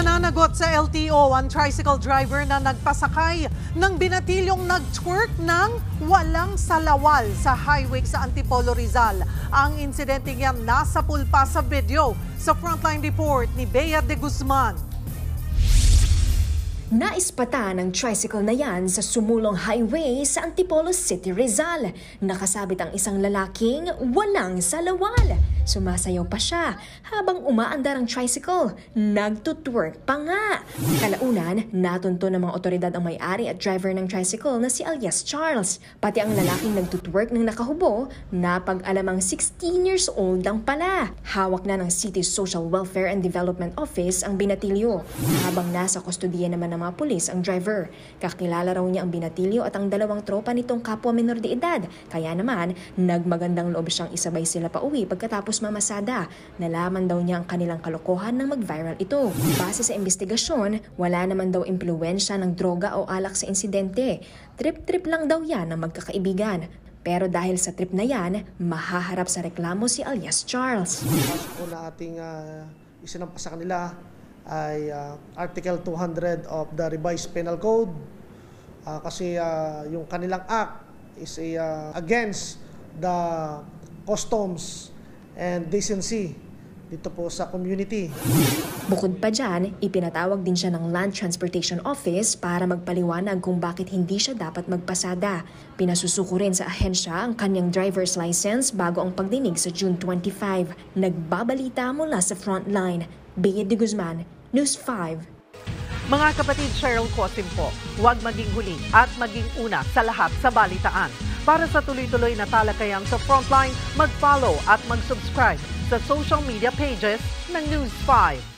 Mananagot sa LTO ang tricycle driver na nagpasakay ng binatilyong nag-twerk ng walang salawal sa highway sa Antipolo, Rizal. Ang insidente niyan nasa pulpa sa video. Sa Frontline Report ni Bea de Guzman. Naispata ng tricycle na yan sa sumulong highway sa Antipolo City, Rizal. Nakasabit ang isang lalaking walang salawal. Sumasayaw pa siya habang umaandar ang tricycle. Nagtutwerk pa nga. Kalaunan, natunto ng mga otoridad ang may-ari at driver ng tricycle na si alias Charles. Pati ang lalaking nagtutwerk ng nakahubo, napag-alamang 16 years old lang pala. Hawak na ng City Social Welfare and Development Office ang binatilyo. Habang nasa kustodiya naman ng mga pulis ang driver. Kakilala raw niya ang binatilyo at ang dalawang tropa nitong kapwa menor de edad. Kaya naman, nagmagandang loob siyang isabay sila pa uwi pagkatapos mamasada. Nalaman daw niya ang kanilang kalokohan nang mag-viral ito. Base sa investigasyon, wala naman daw impluwensya ng droga o alak sa insidente. Trip-trip lang daw yan ng magkakaibigan. Pero dahil sa trip na yan, mahaharap sa reklamo si alias Charles. Kaso po na ating isinampa sa kanila ay Article 200 of the Revised Penal Code. Kasi yung kanilang act is against the customs and decency dito po sa community. Bukod pa dyan, ipinatawag din siya ng Land Transportation Office para magpaliwanag kung bakit hindi siya dapat magpasada. Pinasusuko rin sa ahensya ang kanyang driver's license bago ang pagdinig sa June 25. Nagbabalita mula sa Frontline, Bea de Guzman, News 5. Mga kapatid, Cheryl Cosim po, huwag maging huli at maging una sa lahat sa balitaan. Para sa tuloy-tuloy na talakayan sa Frontline, mag-follow at mag-subscribe sa social media pages ng News 5.